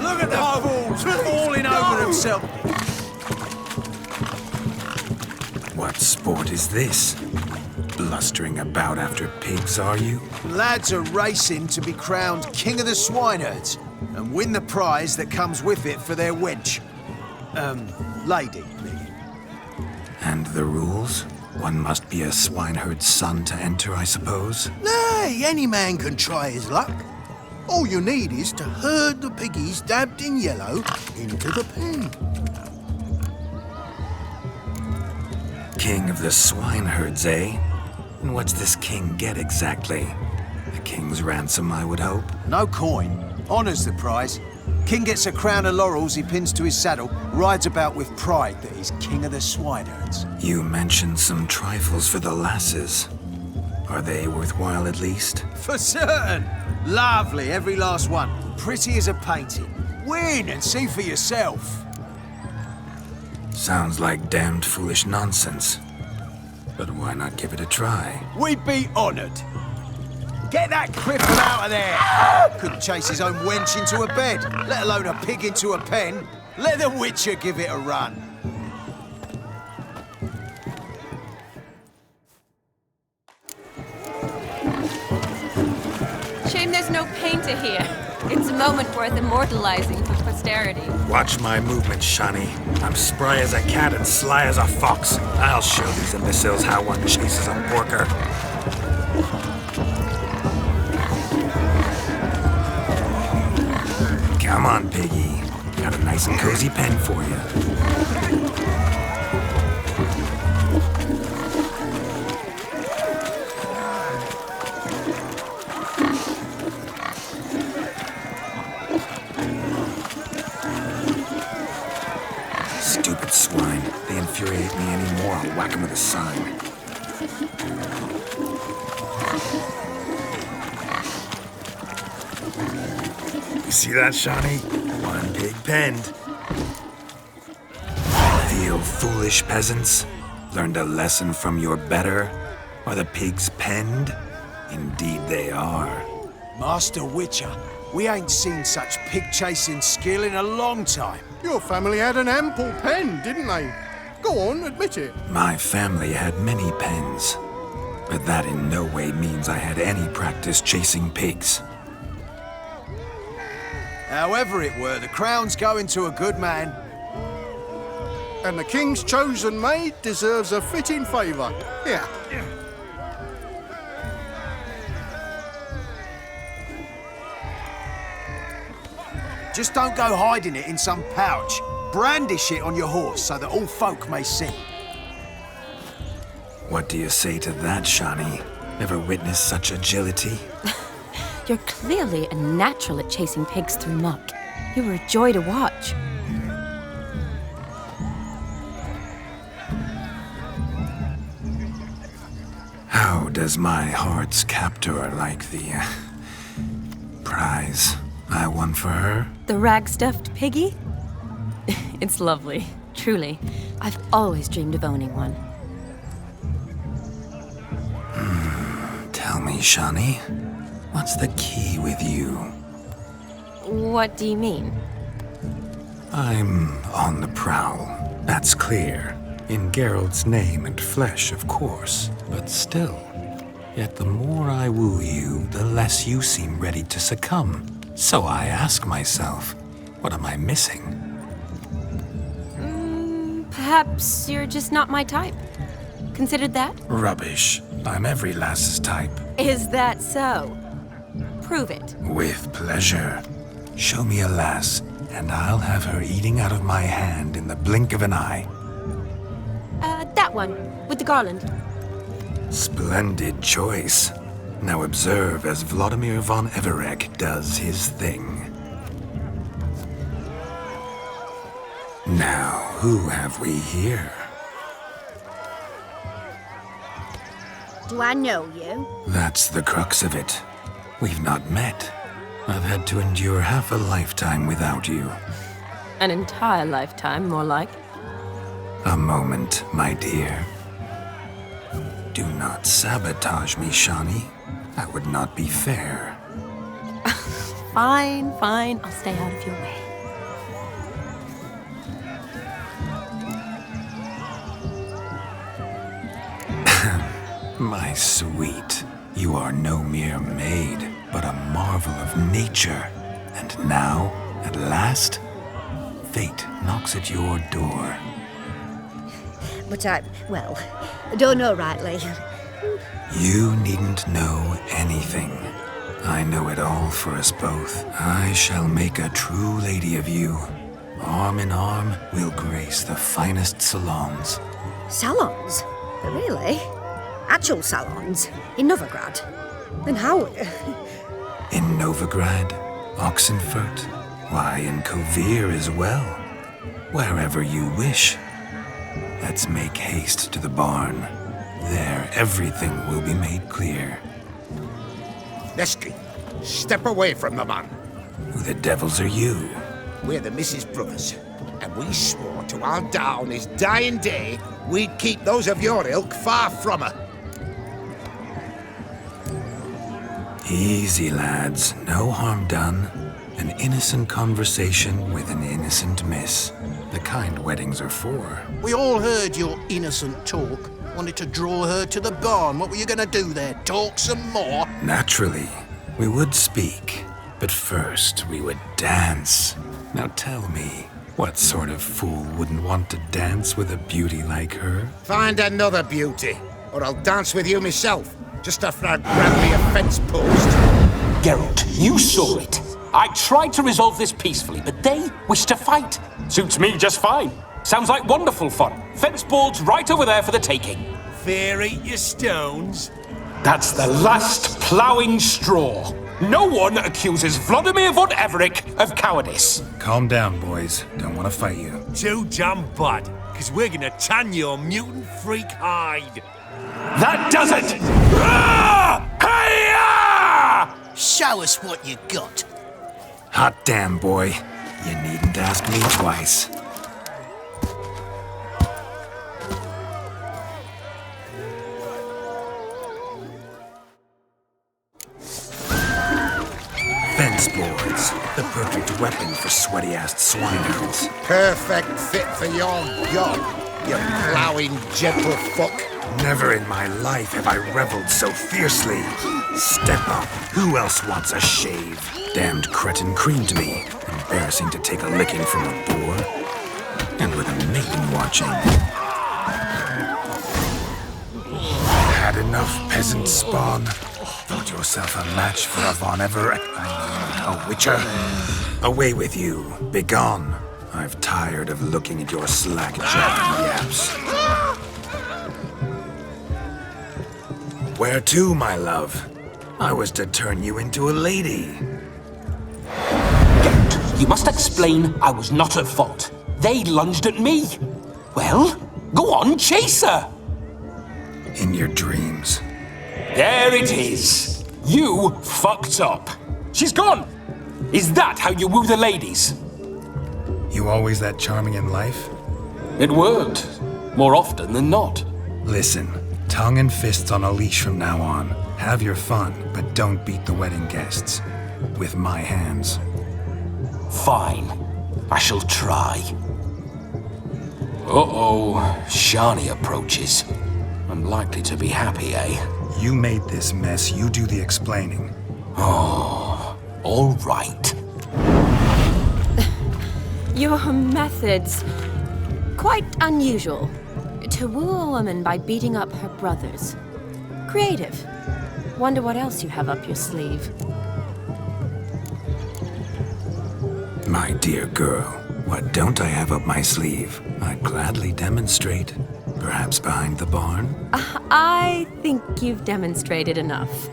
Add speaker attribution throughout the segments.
Speaker 1: Look at the fools falling over themselves.
Speaker 2: What sport is this? Blustering about after pigs, are you?
Speaker 1: Lads are racing to be crowned King of the Swineherds and win the prize that comes with it for their wench. Lady, me.
Speaker 2: And the rules? One must be a swineherd's son to enter, I suppose?
Speaker 3: Nay, any man can try his luck. All you need is to herd the piggies dabbed in yellow into the pen.
Speaker 2: King of the swineherds, eh? And what's this king get exactly? A king's ransom, I would hope.
Speaker 1: No coin. Honours the prize. King gets a crown of laurels he pins to his saddle, rides about with pride that he's King of the Swineherds.
Speaker 2: You mentioned some trifles for the lasses. Are they worthwhile at least?
Speaker 1: For certain. Lovely, every last one. Pretty as a painting. Win and see for yourself.
Speaker 2: Sounds like damned foolish nonsense. But why not give it a try?
Speaker 1: We'd be honoured. Get that cripple out of there! Couldn't chase his own wench into a bed, let alone a pig into a pen. Let the Witcher give it a run.
Speaker 4: Shame there's no painter here. It's a moment worth immortalizing for posterity.
Speaker 2: Watch my movements, Shani. I'm spry as a cat and sly as a fox. I'll show these imbeciles how one chases a porker. Come on, piggy. Got a nice and cozy pen for you. Stupid swine. They infuriate me anymore. I'll whack them with a sign. You see that, Shani? One pig penned. Feel foolish, peasants? Learned a lesson from your better? Are the pigs penned? Indeed they are.
Speaker 1: Master Witcher, we ain't seen such pig-chasing skill in a long time.
Speaker 3: Your family had an ample pen, didn't they? Go on, admit it.
Speaker 2: My family had many pens, but that in no way means I had any practice chasing pigs.
Speaker 1: However it were, the crown's going to a good man.
Speaker 3: And the king's chosen maid deserves a fitting favour. Here.
Speaker 1: Just don't go hiding it in some pouch. Brandish it on your horse so that all folk may see.
Speaker 2: What do you say to that, Shani? Ever witnessed such agility?
Speaker 4: You're clearly a natural at chasing pigs through muck. You were a joy to watch.
Speaker 2: How does my heart's captor like the prize I won for her?
Speaker 4: The rag-stuffed piggy? It's lovely, truly. I've always dreamed of owning one.
Speaker 2: Tell me, Shani, what's the key with you?
Speaker 4: What do you mean?
Speaker 2: I'm on the prowl, that's clear. In Geralt's name and flesh, of course, but still. Yet the more I woo you, the less you seem ready to succumb. So I ask myself, what am I missing?
Speaker 4: Perhaps you're just not my type. Considered that?
Speaker 2: Rubbish. I'm every lass's type.
Speaker 4: Is that so? Prove it.
Speaker 2: With pleasure. Show me a lass, and I'll have her eating out of my hand in the blink of an eye.
Speaker 4: That one, with the garland.
Speaker 2: Splendid choice. Now observe as Vladimir von Everec does his thing. Now, who have we here?
Speaker 5: Do I know you?
Speaker 2: That's the crux of it. We've not met. I've had to endure half a lifetime without you.
Speaker 4: An entire lifetime, more like.
Speaker 2: A moment, my dear. Do not sabotage me, Shani. That would not be fair.
Speaker 4: Fine, fine. I'll stay out of your way.
Speaker 2: My sweet, you are no mere maid, but a marvel of nature. And now, at last, fate knocks at your door.
Speaker 5: But I don't know rightly.
Speaker 2: You needn't know anything. I know it all for us both. I shall make a true lady of you. Arm in arm, we'll grace the finest salons.
Speaker 5: Salons? Really? Actual salons? In Novigrad? Then how?
Speaker 2: In Novigrad, Oxenfurt, why, in Kovir as well. Wherever you wish. Let's make haste to the barn. There, everything will be made clear.
Speaker 6: Lesky, step away from the man.
Speaker 2: Who the devils are you?
Speaker 6: We're the Mrs. Brothers, and we swore to our down his dying day we'd keep those of your ilk far from her.
Speaker 2: Easy, lads. No harm done. An innocent conversation with an innocent miss. The kind weddings are for.
Speaker 3: We all heard your innocent talk. Wanted to draw her to the barn. What were you going to do there? Talk some more?
Speaker 2: Naturally, we would speak. But first, we would dance. Now tell me, what sort of fool wouldn't want to dance with a beauty like her?
Speaker 6: Find another beauty, or I'll dance with you myself, just after I grab me a fence post.
Speaker 7: Geralt, you saw it. I tried to resolve this peacefully, but they wish to fight. Suits me just fine. Sounds like wonderful fun. Fence boards right over there for the taking.
Speaker 1: Fear eat your stones.
Speaker 7: That's the last ploughing straw. No one accuses Vladimir von Everec of cowardice.
Speaker 2: Calm down, boys. Don't want to fight you.
Speaker 1: Too damn bad, because we're gonna tan your mutant freak hide.
Speaker 7: That does it! Ah! Hey-ya!
Speaker 3: Show us what you got.
Speaker 2: Hot damn, boy. You needn't ask me twice. Fence boards. The perfect weapon for sweaty-assed swineherds.
Speaker 6: Perfect fit for your job, you ploughing gentlefolk.
Speaker 2: Never in my life have I reveled so fiercely. Step up. Who else wants a shave? Damned cretin creamed me. Embarrassing to take a licking from a boar. And with a maiden watching. Had enough, peasant spawn. Thought yourself a match for a Von Everett. A witcher. Away with you. Begone. I've tired of looking at your slack-jawed yaps. Where to, my love? I was to turn you into a lady.
Speaker 7: Geralt, you must explain I was not at fault. They lunged at me. Well, go on, chase her.
Speaker 2: In your dreams.
Speaker 7: There it is. You fucked up. She's gone. Is that how you woo the ladies?
Speaker 2: You always that charming in life?
Speaker 7: It worked. More often than not.
Speaker 2: Listen, tongue and fists on a leash from now on. Have your fun, but don't beat the wedding guests. With my hands.
Speaker 7: Fine. I shall try. Uh-oh. Shani approaches. I'm likely to be happy, eh?
Speaker 2: You made this mess, you do the explaining.
Speaker 7: Oh, all right.
Speaker 4: Your methods. Quite unusual. To woo a woman by beating up her brothers. Creative. Wonder what else you have up your sleeve.
Speaker 2: My dear girl, what don't I have up my sleeve? I'd gladly demonstrate. Perhaps behind the barn?
Speaker 4: I think you've demonstrated enough.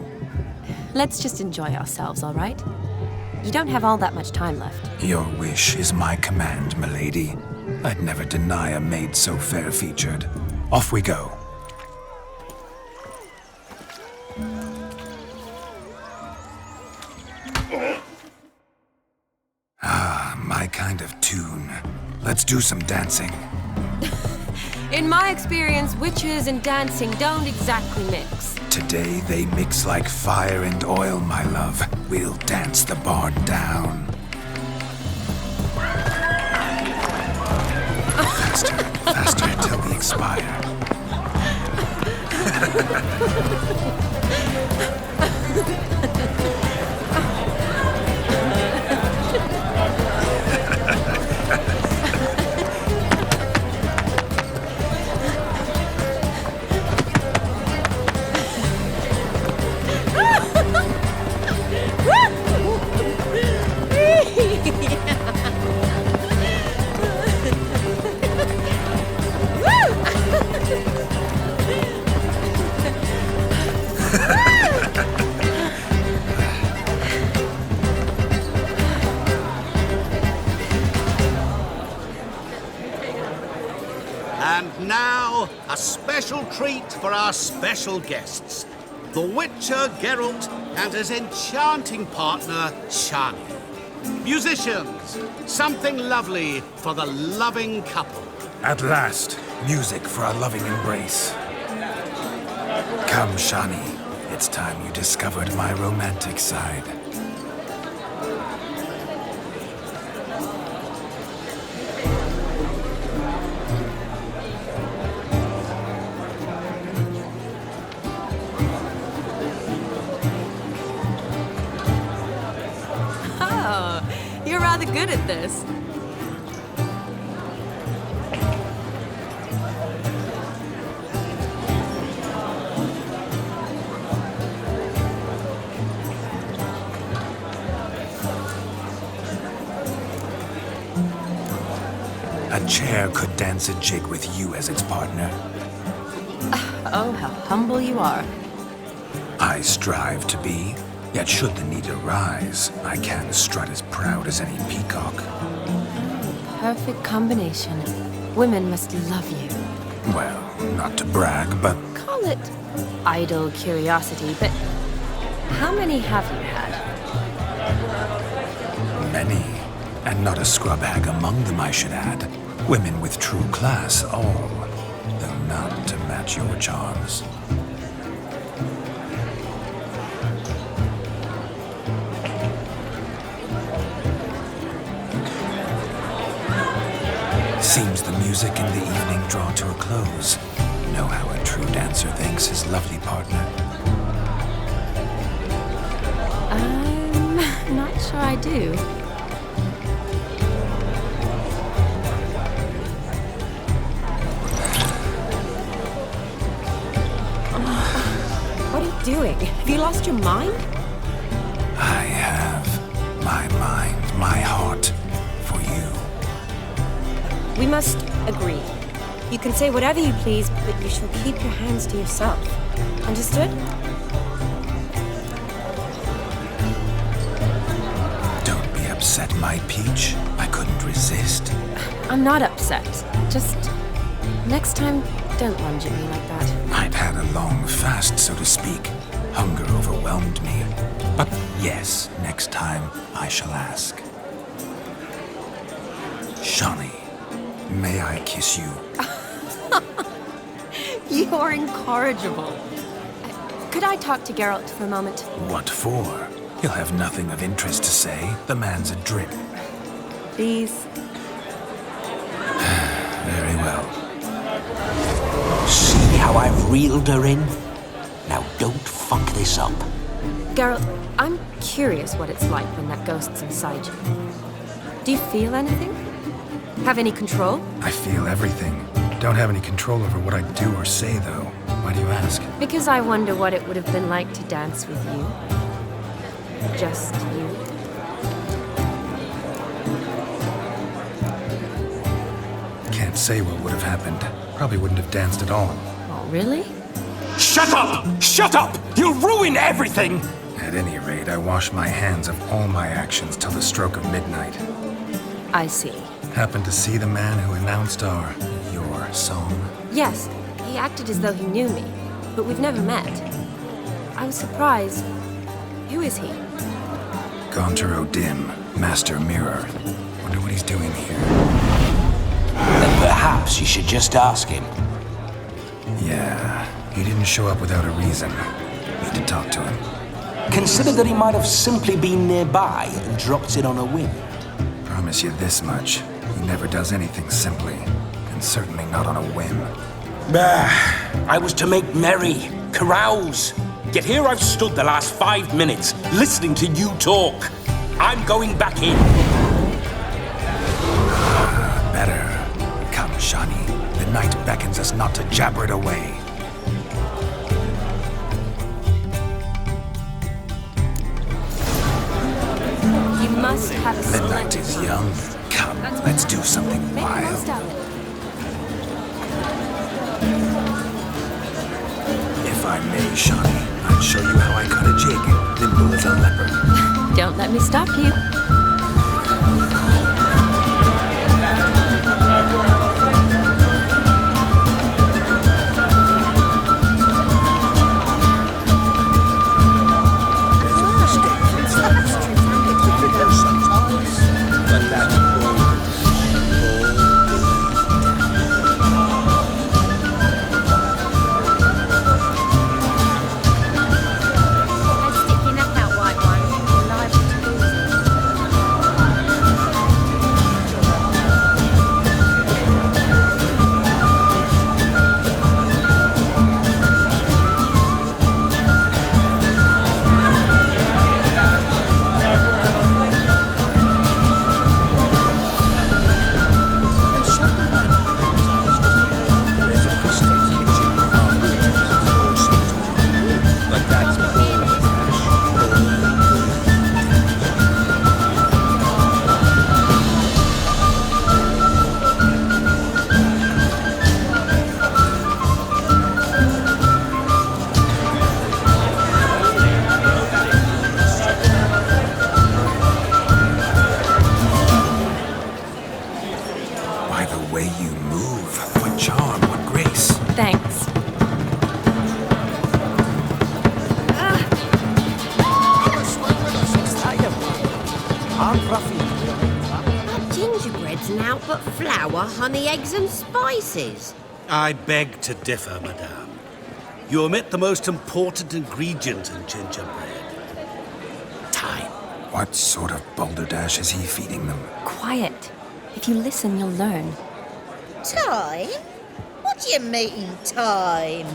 Speaker 4: Let's just enjoy ourselves, all right? You don't have all that much time left.
Speaker 2: Your wish is my command, milady. I'd never deny a maid so fair-featured. Off we go. Ah, my kind of tune. Let's do some dancing.
Speaker 4: In my experience, witches and dancing don't exactly mix.
Speaker 2: Today they mix like fire and oil, my love. We'll dance the barn down. Faster, faster till we expire.
Speaker 3: And now, a special treat for our special guests. The Witcher Geralt and his enchanting partner, Shani. Musicians, something lovely for the loving couple.
Speaker 2: At last, music for our loving embrace. Come, Shani. It's time you discovered my romantic side.
Speaker 4: You're rather good at this.
Speaker 2: A chair could dance a jig with you as its partner.
Speaker 4: Oh, how humble you are.
Speaker 2: I strive to be, yet should the need arise, I can strut as proud as any peacock.
Speaker 4: Perfect combination. Women must love you.
Speaker 2: Well, not to brag, but
Speaker 4: Call it idle curiosity, but how many have you had?
Speaker 2: many. And not a scrub hag among them, I should add. Women with true class, all. Though none to match your charms. Seems the music in the evening draw to a close. Know how a true dancer thanks his lovely partner.
Speaker 4: I'm not sure I do. What are you doing? Have you lost your mind?
Speaker 2: I have my mind, my heart for you.
Speaker 4: We must agree. You can say whatever you please, but you shall keep your hands to yourself. Understood?
Speaker 2: Don't be upset, my peach. I couldn't resist.
Speaker 4: I'm not upset. Just next time, don't lunge at me like that.
Speaker 2: I'd had a long fast, so to speak. Hunger overwhelmed me. But yes, next time I shall ask. Shani, may I kiss you?
Speaker 4: You're incorrigible. Could I talk to Geralt for a moment?
Speaker 2: What for? He'll have nothing of interest to say. The man's adrip.
Speaker 4: Please?
Speaker 2: Very well.
Speaker 8: See how I've reeled her in? Now don't fuck this up.
Speaker 4: Geralt, I'm curious what it's like when that ghost's inside you. Do you feel anything? Have any control?
Speaker 2: I feel everything. Don't have any control over what I do or say, though. Why do you ask?
Speaker 4: Because I wonder what it would have been like to dance with you. Just you.
Speaker 2: Can't say what would have happened. Probably wouldn't have danced at all.
Speaker 4: Oh, really?
Speaker 7: Shut up! Shut up! You'll ruin everything!
Speaker 2: At any rate, I wash my hands of all my actions till the stroke of midnight.
Speaker 4: I see.
Speaker 2: Happened to see the man who announced your song?
Speaker 4: Yes, he acted as though he knew me, but we've never met. I was surprised. Who is he?
Speaker 2: Gaunter O'Dim, Master Mirror. Wonder what he's doing here.
Speaker 8: Then perhaps you should just ask him.
Speaker 2: Yeah, he didn't show up without a reason. Need to talk to him.
Speaker 8: Consider that he might have simply been nearby and dropped it on a whim.
Speaker 2: Promise you this much. He never does anything simply. And certainly not on a whim.
Speaker 7: I was to make merry, carouse. Yet here I've stood the last 5 minutes, listening to you talk. I'm going back in.
Speaker 2: Better. Come, Shani. The night beckons us not to jabber it away.
Speaker 4: You must have a
Speaker 2: The night
Speaker 4: splendid
Speaker 2: is
Speaker 4: time.
Speaker 2: young. Come, let's do something
Speaker 4: Make the most
Speaker 2: wild.
Speaker 4: of it.
Speaker 2: If I may, Shani, I'll show you how I cut a jig, nimble as a leopard.
Speaker 4: Don't let me stop you.
Speaker 5: Stick your neck out, white one. You're liable to lose it.
Speaker 2: By the way you move, what charm, what grace.
Speaker 4: Thanks.
Speaker 9: That gingerbread's now but flour, honey, eggs and spices.
Speaker 3: I beg to differ, madame. You omit the most important ingredient in gingerbread. Time.
Speaker 2: What sort of balderdash is he feeding them?
Speaker 4: Quiet. If you listen, you'll learn.
Speaker 10: Time? What do you mean, time?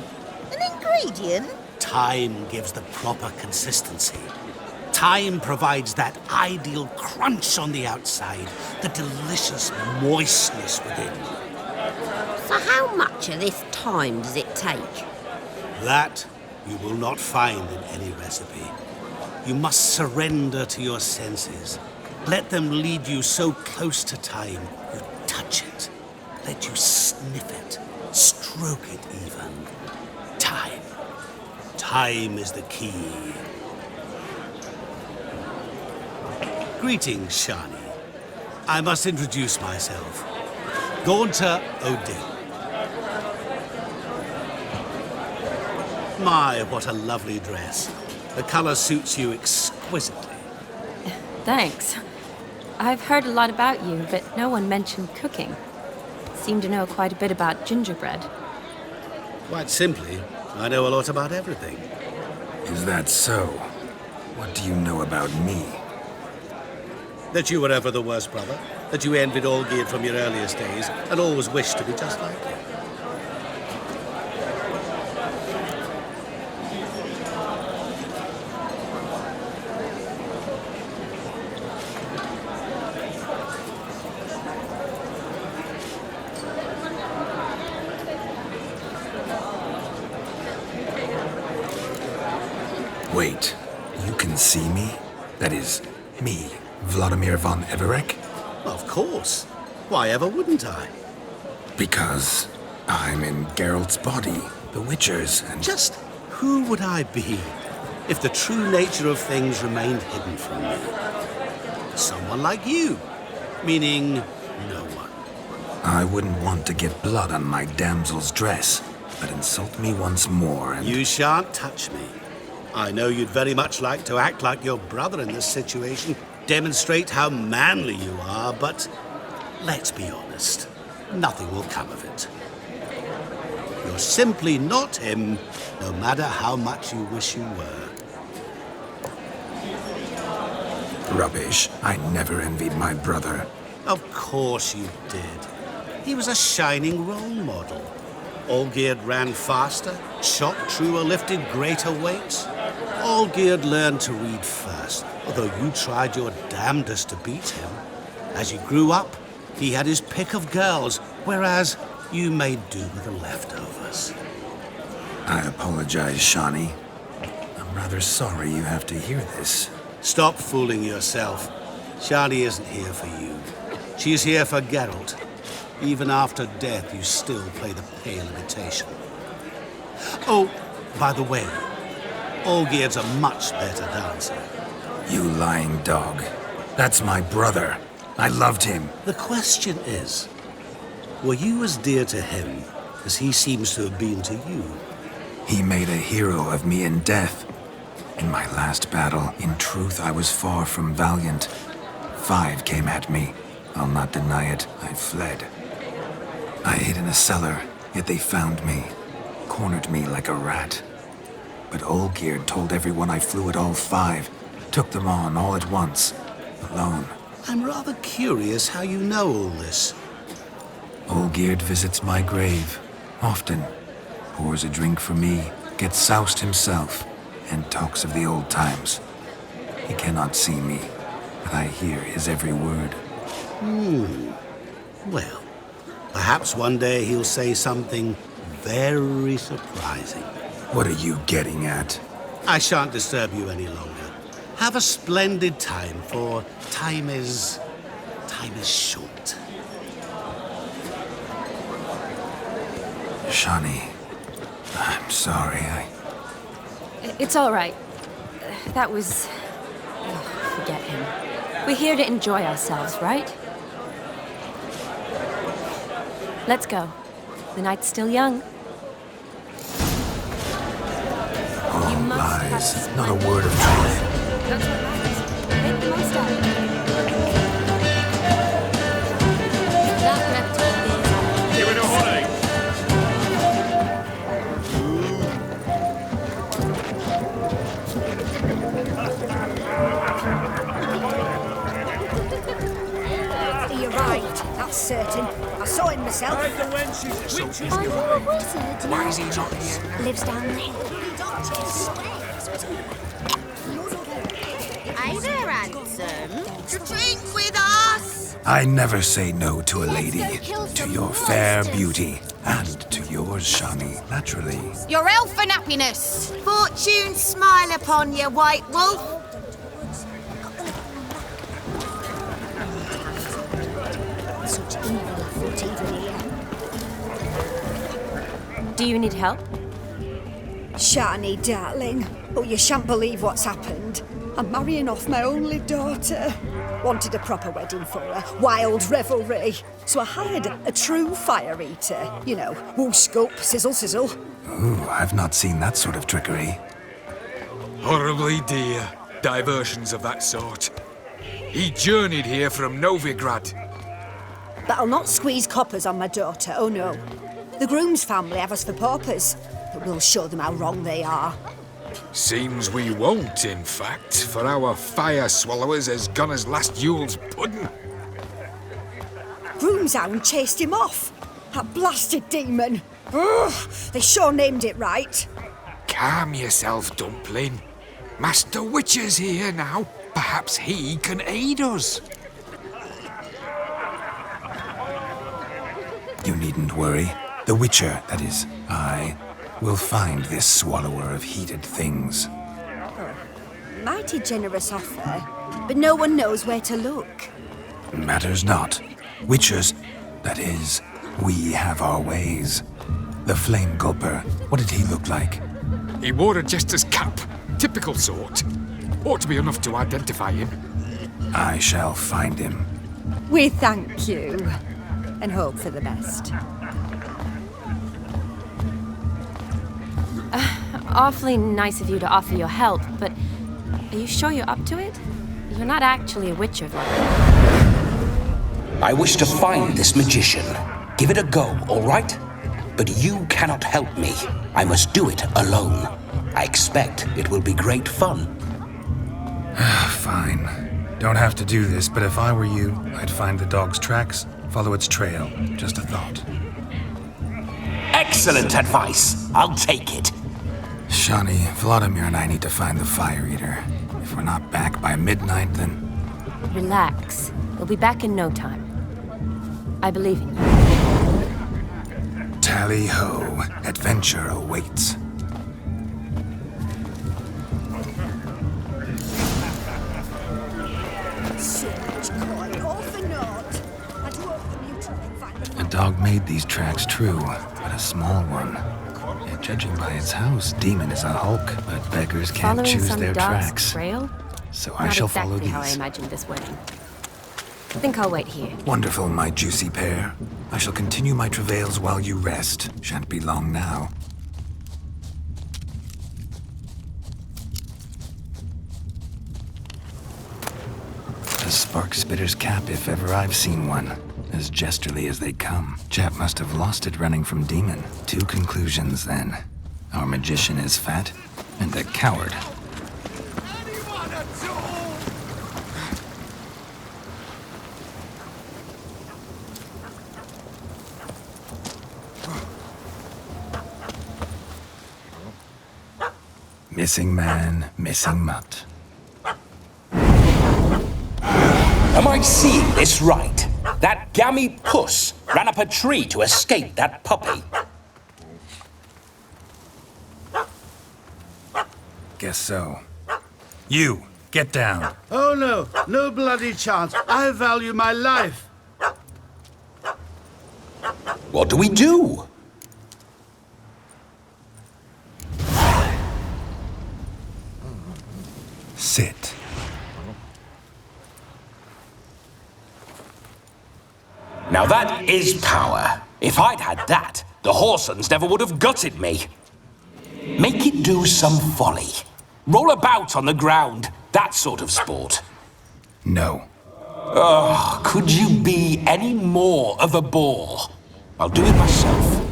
Speaker 10: An ingredient?
Speaker 3: Time gives the proper consistency. Time provides that ideal crunch on the outside, the delicious moistness within.
Speaker 9: So how much of this time does it take?
Speaker 3: That you will not find in any recipe. You must surrender to your senses. Let them lead you so close to time, you touch it. Let you sniff it, stroke it even. Time. Time is the key. Greetings, Shani. I must introduce myself. Gaunter O'Dill. My, what a lovely dress. The color suits you exquisitely.
Speaker 4: Thanks. I've heard a lot about you, but no one mentioned cooking. Seem to know quite a bit about gingerbread.
Speaker 3: Quite simply, I know a lot about everything.
Speaker 2: Is that so? What do you know about me?
Speaker 3: That you were ever the worst brother, that you envied Olgierd from your earliest days, and always wished to be just like him.
Speaker 2: Wait, you can see me? That is, me, Vladimir von Everek?
Speaker 3: Of course. Why ever wouldn't I?
Speaker 2: Because I'm in Geralt's body, the Witcher's, and
Speaker 3: Just who would I be if the true nature of things remained hidden from me? Someone like you, meaning no one.
Speaker 2: I wouldn't want to get blood on my damsel's dress, but insult me once more and...
Speaker 3: You shan't touch me. I know you'd very much like to act like your brother in this situation, demonstrate how manly you are, but let's be honest, nothing will come of it. You're simply not him, no matter how much you wish you were.
Speaker 2: Rubbish. I never envied my brother.
Speaker 3: Of course you did. He was a shining role model. Olgierd ran faster, shot truer, lifted greater weights. Olgierd learned to read first, although you tried your damnedest to beat him. As you grew up, he had his pick of girls, whereas you made do with the leftovers.
Speaker 2: I apologize, Shani. I'm rather sorry you have to hear this.
Speaker 3: Stop fooling yourself. Shani isn't here for you. She's here for Geralt. Even after death, you still play the pale imitation. Oh, by the way, Olgierd's a much better dancer.
Speaker 2: You lying dog. That's my brother. I loved him.
Speaker 3: The question is, were you as dear to him as he seems to have been to you?
Speaker 2: He made a hero of me in death. In my last battle, in truth, I was far from valiant. 5 came at me. I'll not deny it. I fled. I hid in a cellar, yet they found me. Cornered me like a rat. But Olgierd told everyone I flew at all 5. Took them on all at once. Alone.
Speaker 3: I'm rather curious how you know all this.
Speaker 2: Olgierd visits my grave. Often. Pours a drink for me. Gets soused himself. And talks of the old times. He cannot see me. But I hear his every word.
Speaker 3: Well, perhaps one day he'll say something very surprising.
Speaker 2: What are you getting at?
Speaker 3: I shan't disturb you any longer. Have a splendid time, for time is short.
Speaker 2: Shani, I'm sorry,
Speaker 4: It's all right. That was... forget him. We're here to enjoy ourselves, right? Let's go. The night's still young.
Speaker 2: All lies, not a word of truth.
Speaker 4: That's what matters. Make the most out of it.
Speaker 7: Give it a holiday.
Speaker 11: You're right, that's certain. I saw him myself.
Speaker 5: Are you a wizard?
Speaker 6: Why is he not here?
Speaker 11: Lives down the hill.
Speaker 9: Hey there, handsome. Drink with us.
Speaker 2: I never say no to a lady. To your fair beauty. And to yours, Shani, naturally.
Speaker 9: Your elfin happiness. Fortune smile upon you, White Wolf.
Speaker 11: Such evil afoot even here.
Speaker 4: Do you need help?
Speaker 11: Shani, darling. Oh, you shan't believe what's happened. I'm marrying off my only daughter. Wanted a proper wedding for her. Wild revelry. So I hired a true fire eater. You know, whoosh scope, sizzle sizzle.
Speaker 2: Ooh, I've not seen that sort of trickery.
Speaker 12: Horribly dear diversions of that sort. He journeyed here from Novigrad.
Speaker 11: But I'll not squeeze coppers on my daughter, oh no. The groom's family have us for paupers, but we'll show them how wrong they are.
Speaker 12: Seems we won't, in fact, for our fire swallowers has gone as last Yule's pudding.
Speaker 11: Groom's hound chased him off. That blasted demon. Ugh, they sure named it right.
Speaker 12: Calm yourself, Dumpling. Master Witcher's here now. Perhaps he can aid us.
Speaker 2: You needn't worry. The Witcher, that is, I, will find this swallower of heated things.
Speaker 11: Mighty generous offer, but no one knows where to look.
Speaker 2: Matters not. Witchers, that is, we have our ways. The Flame Gulper, what did he look like?
Speaker 12: He wore a jester's cap. Typical sort. Ought to be enough to identify him.
Speaker 2: I shall find him.
Speaker 11: We thank you, and hope for the best.
Speaker 4: Awfully nice of you to offer your help, but are you sure you're up to it? You're not actually a witcher, though.
Speaker 8: I wish to find this magician. Give it a go, all right? But you cannot help me. I must do it alone. I expect it will be great fun.
Speaker 2: Fine. Don't have to do this, but if I were you, I'd find the dog's tracks, follow its trail. Just a thought.
Speaker 7: Excellent advice. I'll take it.
Speaker 2: Shani, Vladimir and I need to find the Fire Eater. If we're not back by midnight, then...
Speaker 4: Relax. We'll be back in no time. I believe in you.
Speaker 2: Tally-ho. Adventure awaits.
Speaker 11: So much coin, all for naught. I'd hope the mutant can find the
Speaker 2: A dog made these tracks true, but a small one. Yet judging by its house, Demon is a hulk, but beggars can't
Speaker 4: Following
Speaker 2: choose
Speaker 4: some
Speaker 2: their
Speaker 4: dog's
Speaker 2: tracks.
Speaker 4: trail?
Speaker 2: So
Speaker 4: Not
Speaker 2: I shall
Speaker 4: exactly
Speaker 2: follow these.
Speaker 4: how I imagined this wedding. I think I'll wait here.
Speaker 2: Wonderful, my juicy pair. I shall continue my travails while you rest. Shan't be long now. A spark spitter's cap if ever I've seen one. As jesterly as they come. Chap must have lost it running from Demon. Two conclusions, then. Our magician is fat, and a coward. Missing man, missing mutt.
Speaker 8: Am I seeing this right? That gammy puss ran up a tree to escape that puppy.
Speaker 2: Guess so. You, get down.
Speaker 3: Oh no, no bloody chance. I value my life.
Speaker 8: What do we do?
Speaker 2: Sit.
Speaker 7: Now that is power. If I'd had that, the Horsons never would have gutted me. Make it do some folly. Roll about on the ground. That sort of sport.
Speaker 2: No.
Speaker 7: Oh, could you be any more of a bore? I'll do it myself.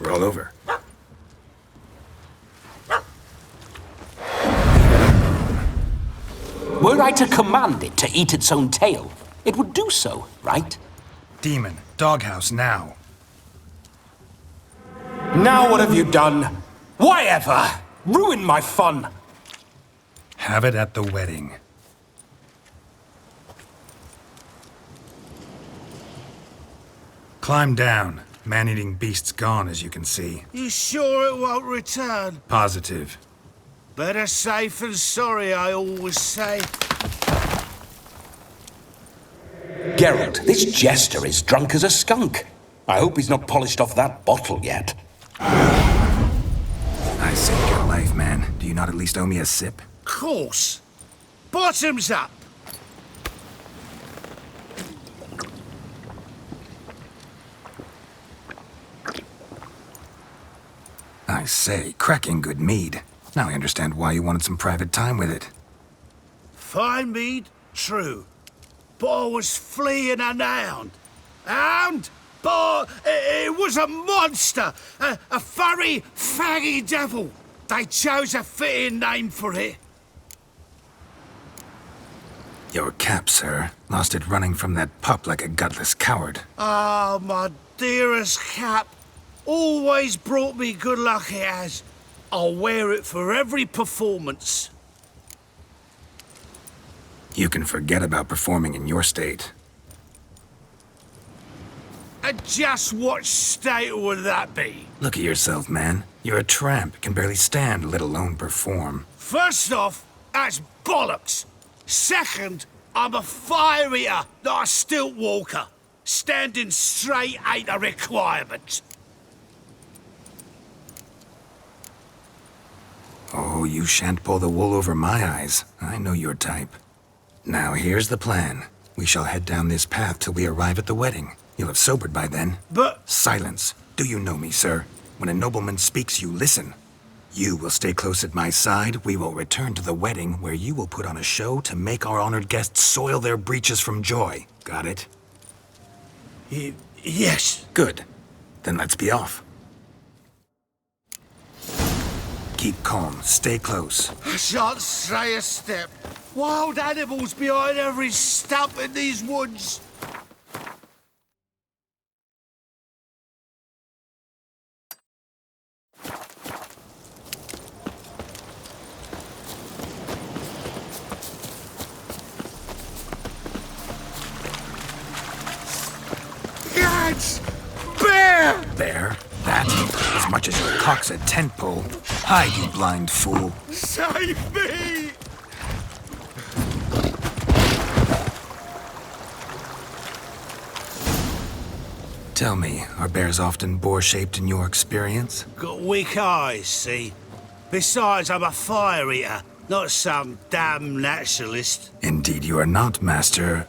Speaker 2: Roll over.
Speaker 7: Were I to command it to eat its own tail, it would do so, right?
Speaker 2: Demon, doghouse now.
Speaker 7: Now what have you done? Why ever? Ruin my fun.
Speaker 2: Have it at the wedding. Climb down. Man-eating beast's gone, as you can see.
Speaker 3: You sure it won't return?
Speaker 2: Positive.
Speaker 3: Better safe than sorry, I always say.
Speaker 8: Geralt, this jester is drunk as a skunk. I hope he's not polished off that bottle yet.
Speaker 2: I saved your life, man. Do you not at least owe me a sip?
Speaker 3: Course. Bottoms up.
Speaker 2: I say, cracking good mead. Now I understand why you wanted some private time with it.
Speaker 3: Fine mead, true. But I was fleeing an hound. Hound? But it was a monster. A furry, faggy devil. They chose a fitting name for it.
Speaker 2: Your cap, sir. Lost it running from that pup like a gutless coward.
Speaker 3: Ah, my dearest cap. Always brought me good luck it has. I'll wear it for every performance.
Speaker 2: You can forget about performing in your state.
Speaker 3: And just what state would that be?
Speaker 2: Look at yourself, man. You're a tramp, can barely stand, let alone perform.
Speaker 3: First off, that's bollocks. Second, I'm a fire eater, not a stilt walker. Standing straight ain't a requirement.
Speaker 2: Oh, you shan't pull the wool over my eyes. I know your type. Now, here's the plan. We shall head down this path till we arrive at the wedding. You'll have sobered by then.
Speaker 3: But...
Speaker 2: Silence. Do you know me, sir? When a nobleman speaks, you listen. You will stay close at my side. We will return to the wedding, where you will put on a show to make our honored guests soil their breeches from joy. Got it?
Speaker 3: Yes.
Speaker 2: Good. Then let's be off. Keep calm. Stay close.
Speaker 3: I shan't stray a step. Wild animals behind every stump in these woods.
Speaker 2: hawks a tent pole. Hide, you blind fool.
Speaker 12: Save me!
Speaker 2: Tell me, are bears often boar-shaped in your experience?
Speaker 3: Got weak eyes, see? Besides, I'm a fire eater, not some damn naturalist.
Speaker 2: Indeed you are not, Master...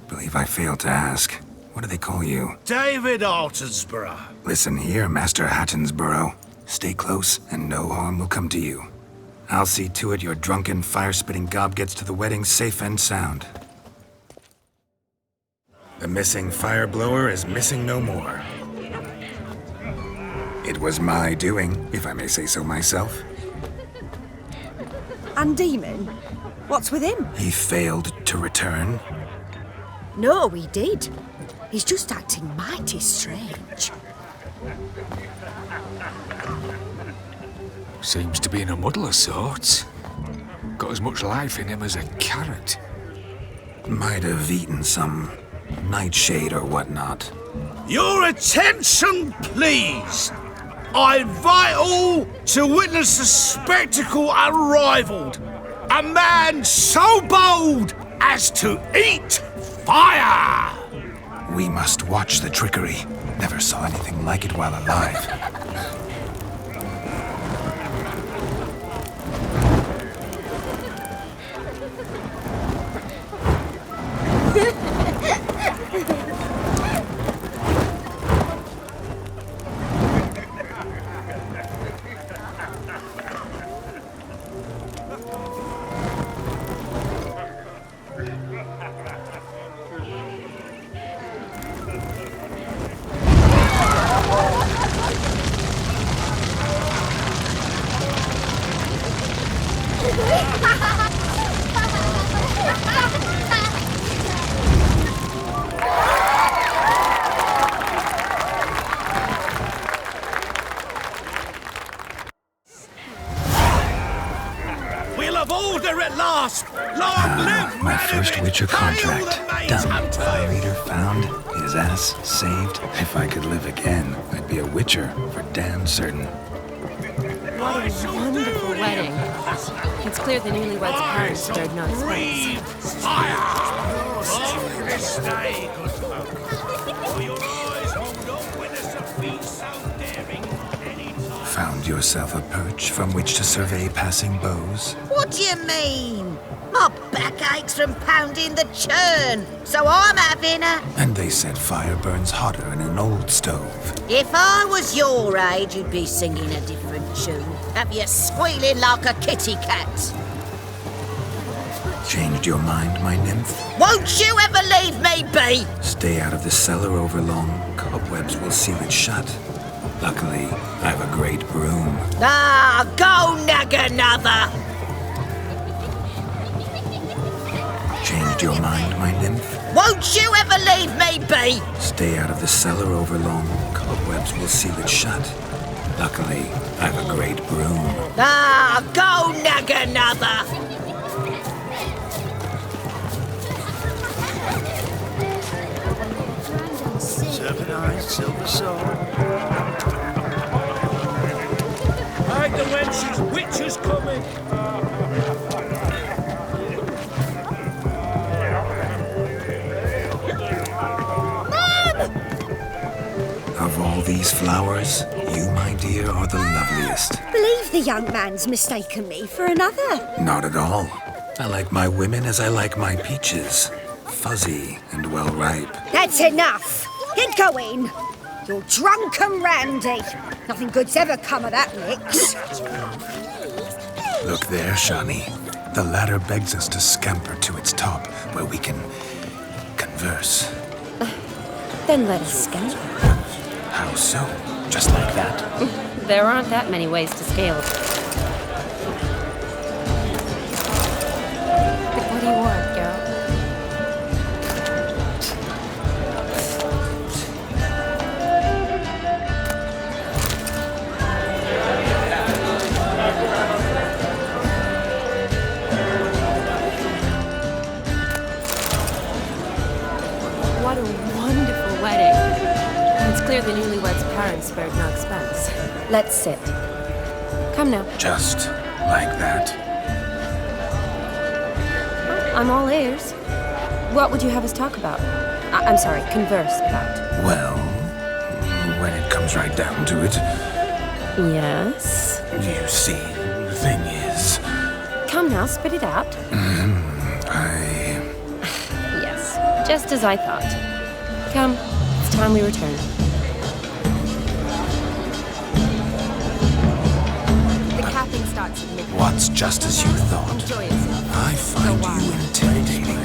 Speaker 2: believe I failed to ask. What do they call you?
Speaker 3: David Altonsborough.
Speaker 2: Listen here, Master Hattonsborough. Stay close, and no harm will come to you. I'll see to it your drunken, fire-spitting gob gets to the wedding safe and sound. The missing fire blower is missing no more. It was my doing, if I may say so myself.
Speaker 11: And Demon? What's with him?
Speaker 2: He failed to return.
Speaker 11: No, he did. He's just acting mighty strange.
Speaker 12: Seems to be in a muddle of sorts. Got as much life in him as a carrot.
Speaker 2: Might have eaten some nightshade or whatnot.
Speaker 3: Your attention, please! I invite all to witness a spectacle unrivaled. A man so bold as to eat fire!
Speaker 2: We must watch the trickery. Never saw anything like it while alive.
Speaker 3: We'll have order at last! Long live
Speaker 2: My first
Speaker 3: Radovid!
Speaker 2: Witcher contract.
Speaker 3: Hail the Maze
Speaker 2: Done.
Speaker 3: Hunter!
Speaker 2: Fire Eater found. His ass saved. If I could live again, I'd be a Witcher for damn certain.
Speaker 4: What a wonderful wedding. It's clear the newlyweds' parents spared no expense.
Speaker 3: Fire! On this day, good folk. For your eyes hold up witness a feat so daring any time.
Speaker 2: Found yourself a perch from which to survey passing beaux?
Speaker 10: What do you mean? My back aches from pounding the churn, so I'm having a...
Speaker 2: And they said fire burns hotter in an old stove.
Speaker 10: If I was your age, you'd be singing a different tune. Have you squealing like a kitty cat?
Speaker 2: Changed your mind, my nymph?
Speaker 10: Won't you ever leave me be?
Speaker 2: Stay out of the cellar over long. Cobwebs will seal it shut. Luckily, I've a great broom.
Speaker 10: Ah, go nag another!
Speaker 2: Changed your mind, my nymph?
Speaker 10: Won't you ever leave me be?
Speaker 2: Stay out of the cellar over long. Cobwebs will seal it shut. Luckily, I've a great broom.
Speaker 10: Ah, go nag another!
Speaker 1: Serpentine, silver sword.
Speaker 3: Hide the wenches, witches coming!
Speaker 2: Of all these flowers, you, my dear, are the loveliest.
Speaker 11: Believe the young man's mistaken me for another.
Speaker 2: Not at all. I like my women as I like my peaches. Fuzzy and well ripe.
Speaker 11: That's enough. Get going. You're drunk and randy. Nothing good's ever come of that mix.
Speaker 2: Look there, Shani. The ladder begs us to scamper to its top, where we can converse.
Speaker 4: Then let us scamper.
Speaker 2: How so? Just like that?
Speaker 4: There aren't that many ways to scale. What do you want, Geralt? What a wonderful wedding. It's clear the newlyweds' parents spared no expense. Let's sit. Come now.
Speaker 2: Just like that.
Speaker 4: I'm all ears. What would you have us talk about? I'm sorry, converse about.
Speaker 2: Well, when it comes right down to it,
Speaker 4: Yes?
Speaker 2: you see, the thing is...
Speaker 4: Come now, spit it out. Yes, just as I thought. Come, it's time we return. The capping starts at midnight.
Speaker 2: What's just as you thought?
Speaker 4: Enjoy yourself.
Speaker 2: I find you intimidating.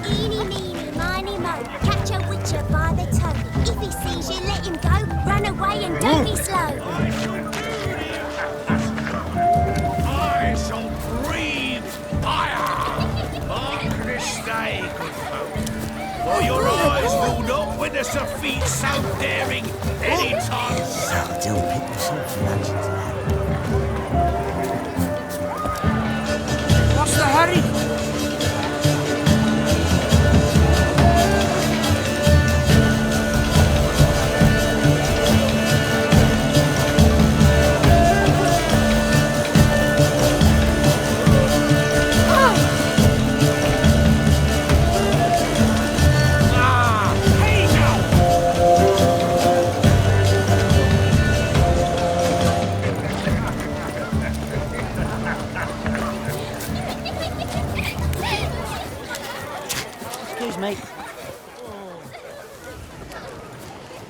Speaker 5: Eeny, meeny, miny, mo. Catch a witcher by the toe. If he sees you, let him go. Run away and don't be slow.
Speaker 3: I shall breathe fire! Mark this day, good folk. For your eyes will not witness a feat so daring any time soon.
Speaker 6: Don't pick yourself for lunches.
Speaker 3: What's the hurry?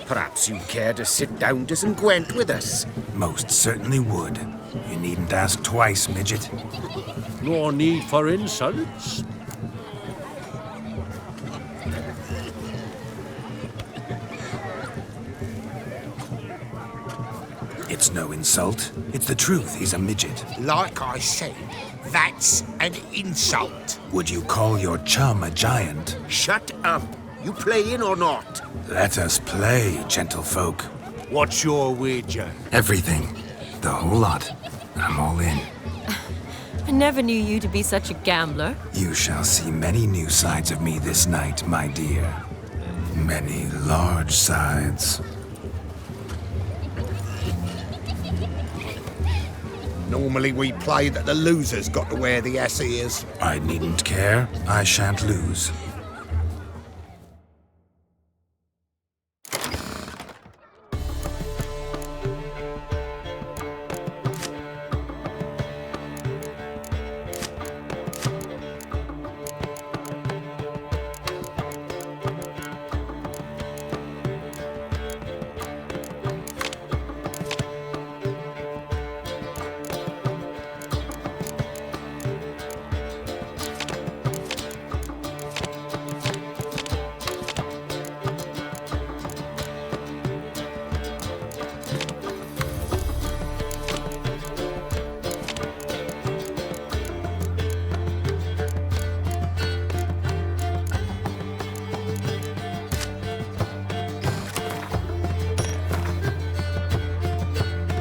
Speaker 6: Perhaps you'd care to sit down to some Gwent with us.
Speaker 2: Most certainly would. You needn't ask twice, midget.
Speaker 3: No need for insults.
Speaker 2: It's no insult. It's the truth. He's a midget.
Speaker 6: Like I said, that's an insult.
Speaker 2: Would you call your chum a giant?
Speaker 6: Shut up. You playing or not?
Speaker 2: Let us play, gentlefolk.
Speaker 3: What's your wager?
Speaker 2: Everything. The whole lot. I'm all in.
Speaker 4: I never knew you to be such a gambler.
Speaker 2: You shall see many new sides of me this night, my dear. Many large sides.
Speaker 6: Normally we play that the loser's got to wear the S ears.
Speaker 2: I needn't care. I shan't lose.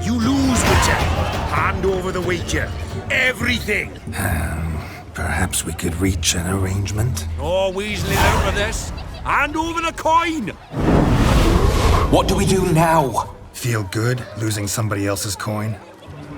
Speaker 6: You lose, Witcher. Hand over the wager. Everything.
Speaker 2: Perhaps we could reach an arrangement?
Speaker 3: No weaseling out of this. Hand over the coin.
Speaker 8: What do we do now?
Speaker 2: Feel good losing somebody else's coin?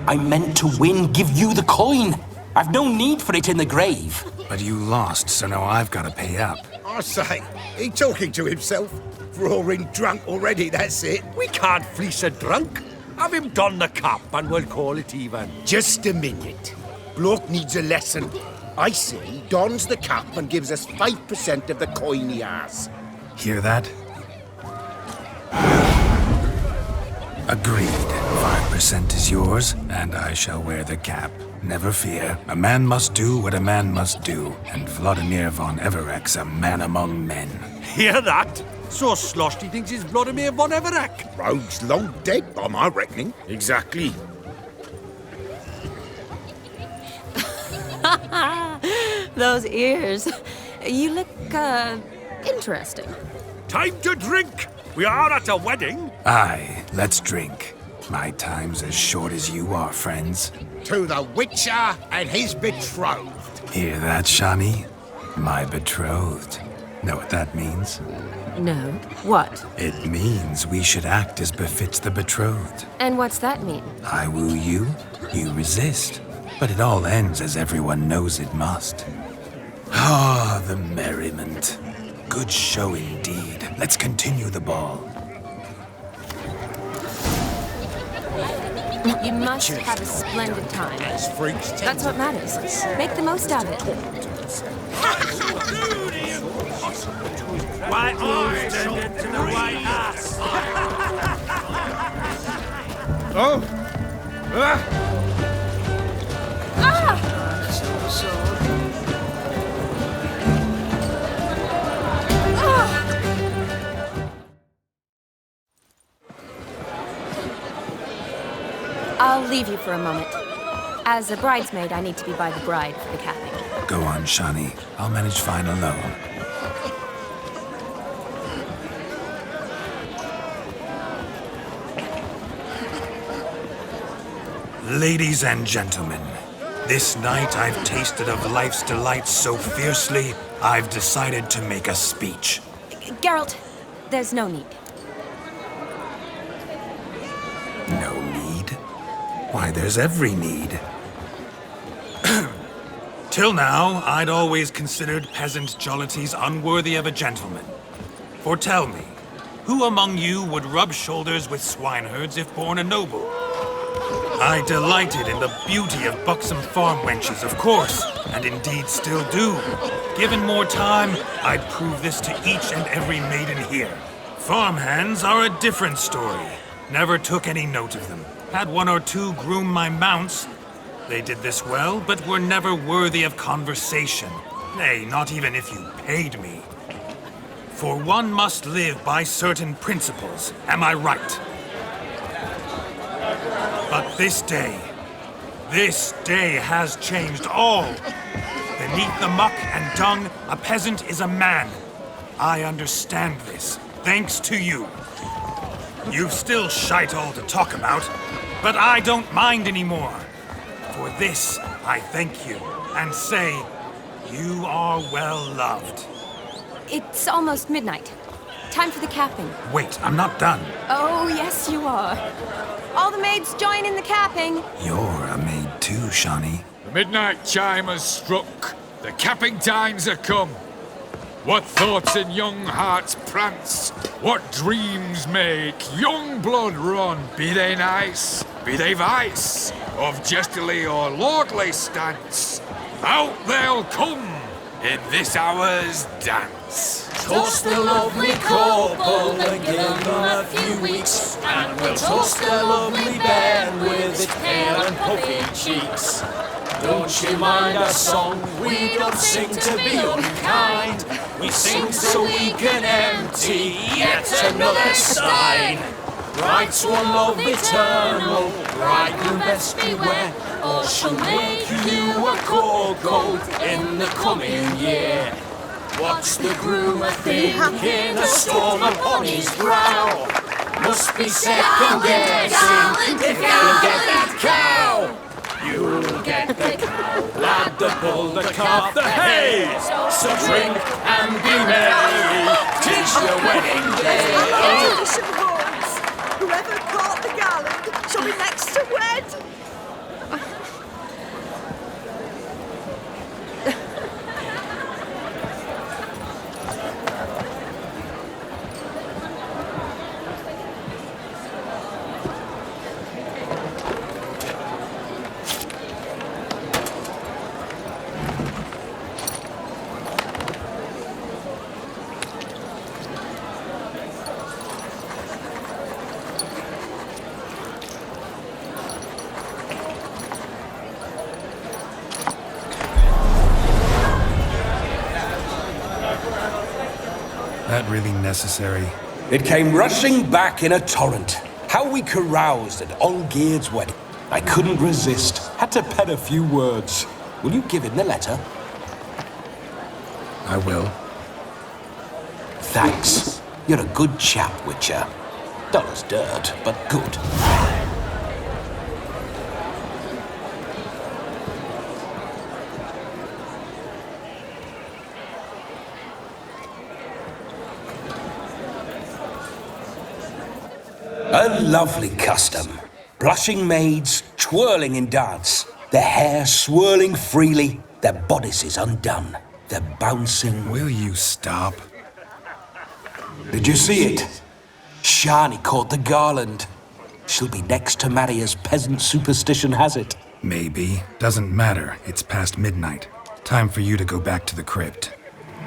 Speaker 8: I meant to win, give you the coin. I've no need for it in the grave.
Speaker 2: But you lost, so now I've got to pay up.
Speaker 6: I say, he talking to himself. Roaring drunk already, that's it.
Speaker 3: We can't fleece a drunk. Have him don the cap and we'll call it even.
Speaker 6: Just a minute. Bloke needs a lesson. I say he dons the cap and gives us 5% of the coin he has.
Speaker 2: Hear that? Agreed. 5% is yours, and I shall wear the cap. Never fear. A man must do what a man must do, and Vladimir von Everek's a man among men.
Speaker 3: Hear that? So sloshed he thinks he's Vladimir von Everek.
Speaker 6: Rogue's long dead, by my reckoning. Exactly.
Speaker 4: Those ears. You look, interesting.
Speaker 3: Time to drink. We are at a wedding.
Speaker 2: Aye, let's drink. My time's as short as you are, friends.
Speaker 6: To the Witcher and his betrothed.
Speaker 2: Hear that, Shani? My betrothed. Know what that means?
Speaker 4: No. What?
Speaker 2: It means we should act as befits the betrothed.
Speaker 4: And what's that mean?
Speaker 2: I woo you, you resist. But it all ends as everyone knows it must. Ah, the merriment. Good show indeed. Let's continue the ball.
Speaker 4: You must have a splendid time. That's what matters. Make the most of it.
Speaker 13: White moves turned into the white ass.
Speaker 12: Oh!
Speaker 4: I'll leave you for a moment. As a bridesmaid, I need to be by the bride for the capping.
Speaker 2: Go on, Shani. I'll manage fine alone. Ladies and gentlemen, this night I've tasted of life's delights so fiercely, I've decided to make a speech.
Speaker 4: Geralt, there's no need.
Speaker 2: No need? Why, there's every need. Till now, I'd always considered peasant jollities unworthy of a gentleman. For tell me, who among you would rub shoulders with swineherds if born a noble? I delighted in the beauty of buxom farm wenches, of course, and indeed still do. Given more time, I'd prove this to each and every maiden here. Farmhands are a different story. Never took any note of them. Had one or two groom my mounts. They did this well, but were never worthy of conversation. Nay, not even if you paid me. For one must live by certain principles, am I right? But this day has changed all. Beneath the muck and dung, a peasant is a man. I understand this, thanks to you. You've still shite all to talk about, but I don't mind anymore. For this, I thank you, and say, you are well loved.
Speaker 4: It's almost midnight. Time for the capping.
Speaker 2: Wait, I'm not done.
Speaker 4: Oh, yes, you are. All the maids join in the capping.
Speaker 2: You're a maid too, Shani.
Speaker 12: The midnight chime has struck. The capping times are come. What thoughts in young hearts prance? What dreams make young blood run? Be they nice, be they vice, of jestily or lordly stance, out they'll come in this hour's dance.
Speaker 13: Toast the lovely couple and give them a few weeks, and we'll toast the lovely bed with its pale and puffy cheeks. Don't you mind our song? We don't sing to be unkind. We sing so we can empty yet another stein. Bride's one love eternal, bridegroom best beware, or she'll make you a cold in the coming year. What's the groom a-thinking, a storm upon his brow? Must be second guessing if you can get that cow. You'll get the cow, lad, the bull, the calf, the hay. So drink and be merry, 'tis your wedding day.
Speaker 11: Whoever caught the garland shall be next to wed.
Speaker 2: That really necessary?
Speaker 8: It came rushing back in a torrent. How we caroused at Olgierd's wedding. I couldn't resist. Had to pen a few words. Will you give him the letter?
Speaker 2: I will.
Speaker 8: Thanks. You're a good chap, Witcher. Dull as dirt, but good. A lovely custom. Blushing maids twirling in dance, their hair swirling freely, their bodices undone, their bouncing...
Speaker 2: Will you stop?
Speaker 8: Did you see it? Shani caught the garland. She'll be next to marry as peasant superstition has it.
Speaker 2: Maybe. Doesn't matter. It's past midnight. Time for you to go back to the crypt.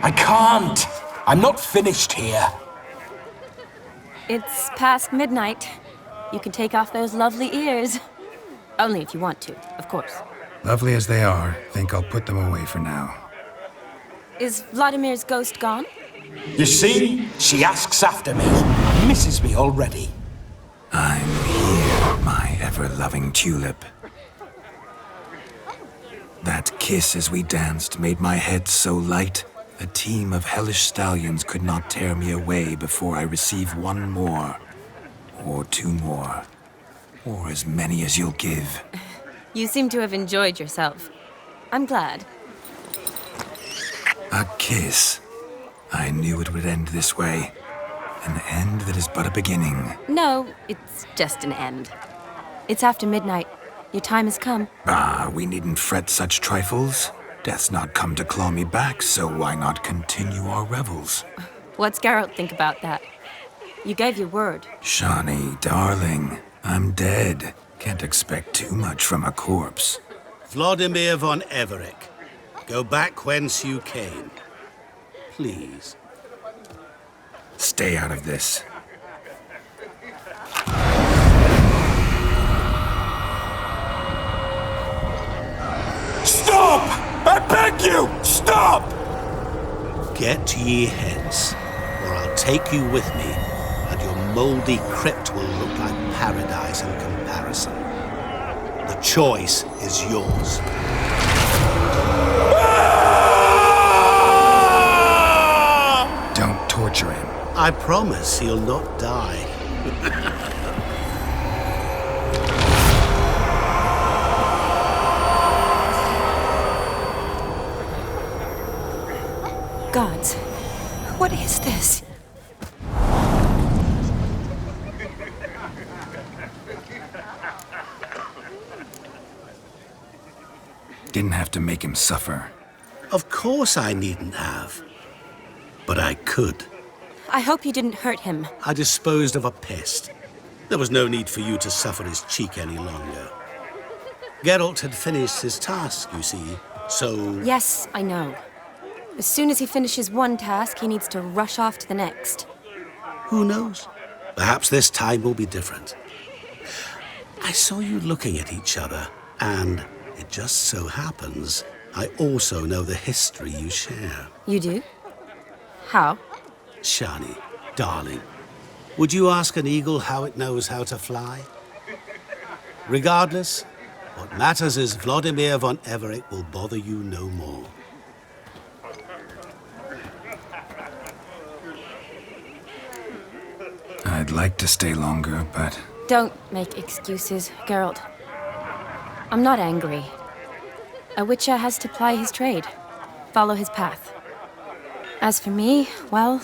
Speaker 8: I can't. I'm not finished here.
Speaker 4: It's past midnight. You can take off those lovely ears. Only if you want to, of course.
Speaker 2: Lovely as they are, think I'll put them away for now.
Speaker 4: Is Vladimir's ghost gone?
Speaker 8: You see? She asks after me. Misses me already.
Speaker 2: I'm here, my ever-loving tulip. That kiss as we danced made my head so light, a team of hellish stallions could not tear me away before I receive one more. Or two more. Or as many as you'll give.
Speaker 4: You seem to have enjoyed yourself. I'm glad.
Speaker 2: A kiss. I knew it would end this way. An end that is but a beginning.
Speaker 4: No, it's just an end. It's after midnight. Your time has come.
Speaker 2: Ah, we needn't fret such trifles. Death's not come to claw me back, so why not continue our revels?
Speaker 4: What's Geralt think about that? You gave your word.
Speaker 2: Shani, darling, I'm dead. Can't expect too much from a corpse.
Speaker 3: Vladimir von Everec, go back whence you came. Please.
Speaker 2: Stay out of this.
Speaker 8: Stop! I beg you! Stop!
Speaker 3: Get ye hence, or I'll take you with me, and your mouldy crypt will look like paradise in comparison. The choice is yours.
Speaker 2: Don't torture him.
Speaker 3: I promise he'll not die.
Speaker 4: Gods, what is this?
Speaker 2: Didn't have to make him suffer.
Speaker 3: Of course I needn't have. But I could.
Speaker 4: I hope you didn't hurt him.
Speaker 3: I disposed of a pest. There was no need for you to suffer his cheek any longer. Geralt had finished his task, you see, so...
Speaker 4: Yes, I know. As soon as he finishes one task, he needs to rush off to the next.
Speaker 3: Who knows? Perhaps this time will be different. I saw you looking at each other, and it just so happens I also know the history you share.
Speaker 4: You do? How?
Speaker 3: Shani, darling, would you ask an eagle how it knows how to fly? Regardless, what matters is Vladimir von Everec will bother you no more.
Speaker 2: I'd like to stay longer, but...
Speaker 4: Don't make excuses, Geralt. I'm not angry. A witcher has to ply his trade, follow his path. As for me, well,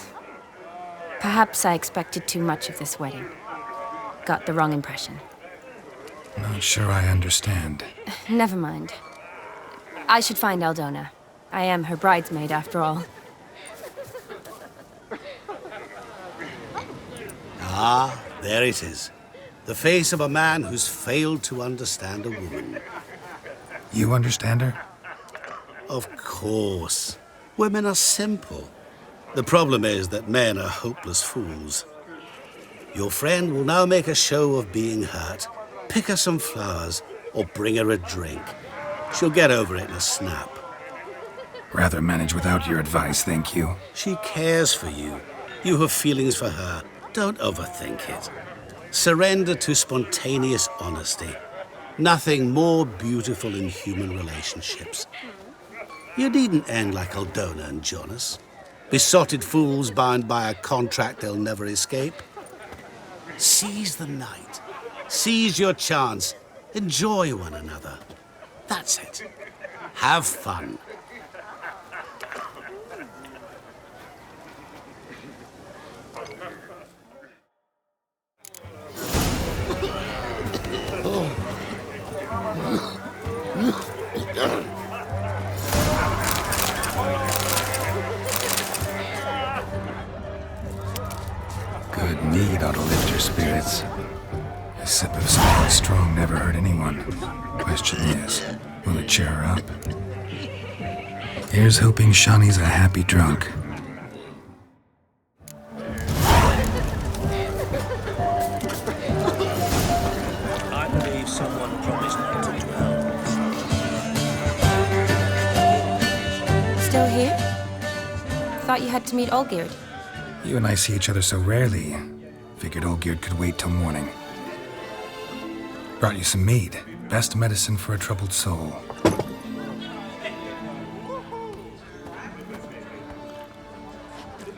Speaker 4: perhaps I expected too much of this wedding. Got the wrong impression.
Speaker 2: Not sure I understand.
Speaker 4: Never mind. I should find Aldona. I am her bridesmaid, after all.
Speaker 3: Ah, there it is. The face of a man who's failed to understand a woman.
Speaker 2: You understand her?
Speaker 3: Of course. Women are simple. The problem is that men are hopeless fools. Your friend will now make a show of being hurt, pick her some flowers, or bring her a drink. She'll get over it in a snap.
Speaker 2: Rather manage without your advice, thank you.
Speaker 3: She cares for you. You have feelings for her. Don't overthink it. Surrender to spontaneous honesty. Nothing more beautiful in human relationships. You needn't end like Aldona and Jonas. Besotted fools bound by a contract they'll never escape. Seize the night. Seize your chance. Enjoy one another. That's it. Have fun.
Speaker 2: hurt anyone. Question is, will it cheer her up? Here's hoping Shani's a happy drunk.
Speaker 13: I believe someone promised not to drown.
Speaker 4: Still here? Thought you had to meet Olgierd.
Speaker 2: You and I see each other so rarely. Figured Olgierd could wait till morning. Brought you some mead. Best medicine for a troubled soul.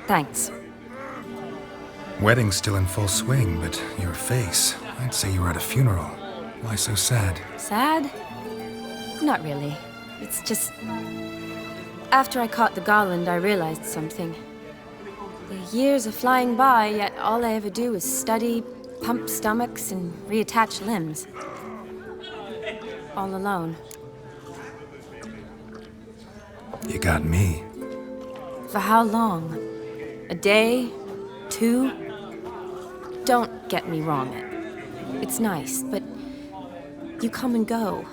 Speaker 4: Thanks.
Speaker 2: Wedding's still in full swing, but your face, I'd say you were at a funeral. Why so sad?
Speaker 4: Sad? Not really. It's just... After I caught the garland, I realized something. The years are flying by, yet all I ever do is study, pump stomachs, and reattach limbs. All alone.
Speaker 2: You got me.
Speaker 4: For how long? A day? 2? Don't get me wrong. It's nice, but you come and go.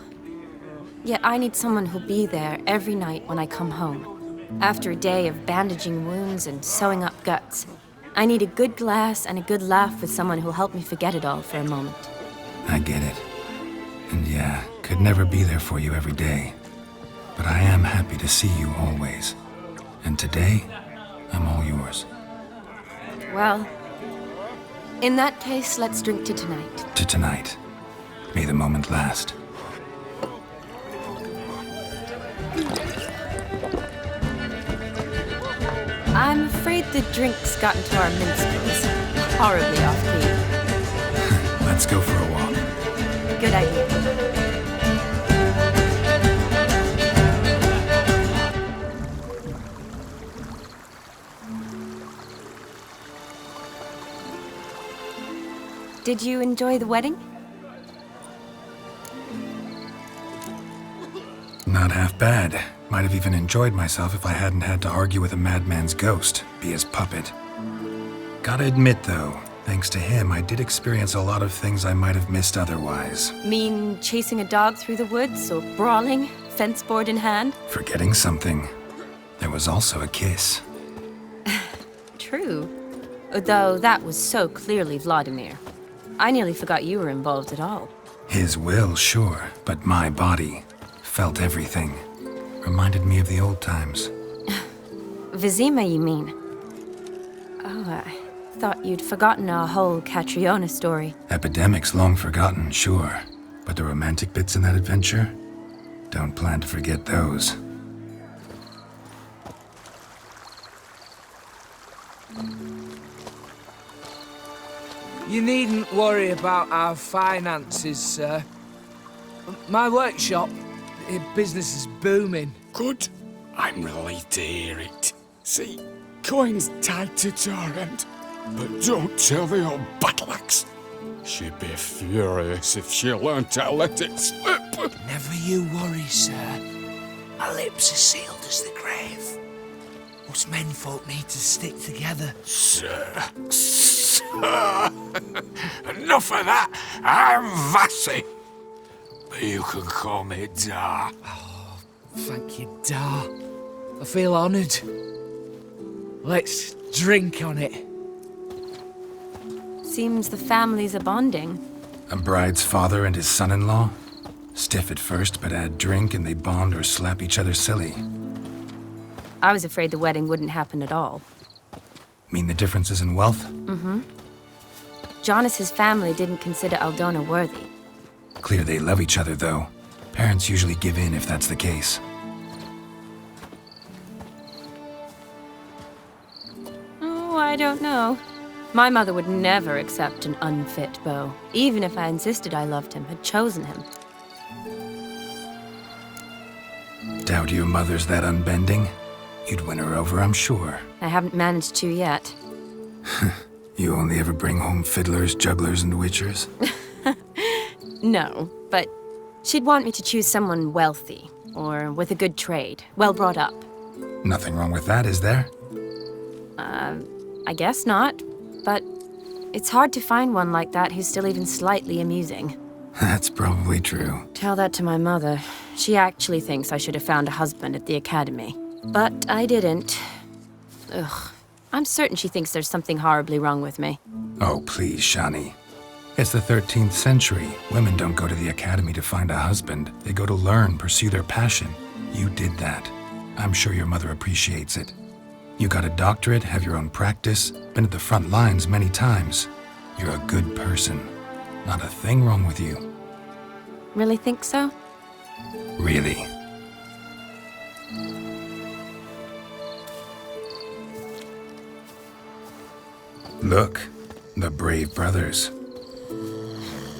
Speaker 4: Yet I need someone who'll be there every night when I come home. After a day of bandaging wounds and sewing up guts, I need a good glass and a good laugh with someone who'll help me forget it all for a moment.
Speaker 2: I get it. And yeah, could never be there for you every day. But I am happy to see you always. And today, I'm all yours.
Speaker 4: Well, in that case, let's drink to tonight.
Speaker 2: To tonight. May the moment last.
Speaker 4: I'm afraid the drinks got into our minstrels. Horribly off-key.
Speaker 2: Let's go for a walk.
Speaker 4: Good idea. Did you enjoy the wedding?
Speaker 2: Not half bad. Might have even enjoyed myself if I hadn't had to argue with a madman's ghost, be his puppet. Gotta admit, though, thanks to him, I did experience a lot of things I might have missed otherwise.
Speaker 4: Mean chasing a dog through the woods or brawling, fence board in hand?
Speaker 2: Forgetting something. There was also a kiss.
Speaker 4: True. Though that was so clearly Vladimir. I nearly forgot you were involved at all.
Speaker 2: His will, sure, but my body felt everything. Reminded me of the old times.
Speaker 4: Vizima, you mean? Oh, I thought you'd forgotten our whole Catriona story.
Speaker 2: Epidemics long forgotten, sure. But the romantic bits in that adventure? Don't plan to forget those.
Speaker 14: You needn't worry about our finances, sir. My workshop, business is booming.
Speaker 12: Good. I'm relieved to hear it. See, coin's tied to Torrent. But don't tell the old battle-axe. She'd be furious if she learned to let it slip.
Speaker 14: Never you worry, sir. My lips are sealed as the grave. Us menfolk need to stick together.
Speaker 12: Sir. Enough of that. I'm Vassy. But you can call me Dar.
Speaker 14: Oh, thank you, Dar. I feel honoured. Let's drink on it.
Speaker 4: Seems the families are bonding.
Speaker 2: A bride's father and his son-in-law? Stiff at first, but add drink and they bond or slap each other silly.
Speaker 4: I was afraid the wedding wouldn't happen at all.
Speaker 2: Mean the differences in wealth?
Speaker 4: Mm-hmm. Jonas's family didn't consider Aldona worthy.
Speaker 2: Clear they love each other, though. Parents usually give in if that's the case.
Speaker 4: Oh, I don't know. My mother would never accept an unfit beau, even if I insisted I loved him, had chosen him.
Speaker 2: Doubt your mother's that unbending? You'd win her over, I'm sure.
Speaker 4: I haven't managed to yet.
Speaker 2: You only ever bring home fiddlers, jugglers, and witchers?
Speaker 4: No, but she'd want me to choose someone wealthy, or with a good trade, well brought up.
Speaker 2: Nothing wrong with that, is there?
Speaker 4: I guess not, but it's hard to find one like that who's still even slightly amusing.
Speaker 2: That's probably true.
Speaker 4: Tell that to my mother. She actually thinks I should have found a husband at the academy. But I didn't. Ugh. I'm certain she thinks there's something horribly wrong with me.
Speaker 2: Oh, please, Shani. It's the 13th century. Women don't go to the academy to find a husband. They go to learn, pursue their passion. You did that. I'm sure your mother appreciates it. You got a doctorate, have your own practice, been at the front lines many times. You're a good person. Not a thing wrong with you.
Speaker 4: Really think so?
Speaker 2: Really. Look, the brave brothers.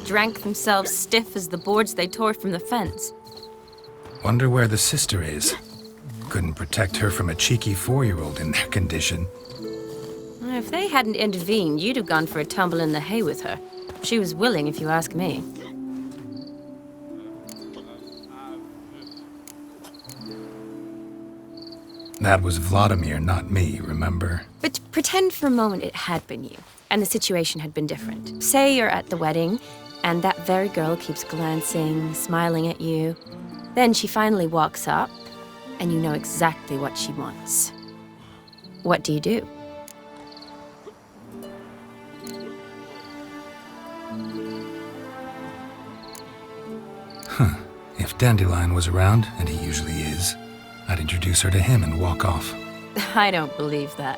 Speaker 4: Drank themselves stiff as the boards they tore from the fence.
Speaker 2: Wonder where the sister is. Couldn't protect her from a cheeky 4-year-old in their condition.
Speaker 4: If they hadn't intervened, you'd have gone for a tumble in the hay with her. She was willing, if you ask me.
Speaker 2: That was Vladimir, not me, remember?
Speaker 4: But pretend for a moment it had been you, and the situation had been different. Say you're at the wedding, and that very girl keeps glancing, smiling at you. Then she finally walks up, and you know exactly what she wants. What do you do?
Speaker 2: If Dandelion was around, and he usually is, I'd introduce her to him and walk off.
Speaker 4: I don't believe that.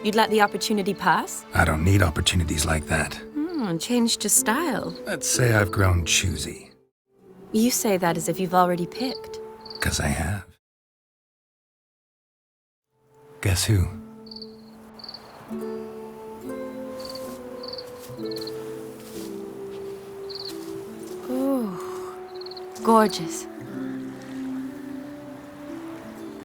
Speaker 4: You'd let the opportunity pass?
Speaker 2: I don't need opportunities like that.
Speaker 4: Changed your style.
Speaker 2: Let's say I've grown choosy.
Speaker 4: You say that as if you've already picked.
Speaker 2: 'Cause I have. Guess who?
Speaker 4: Ooh, gorgeous.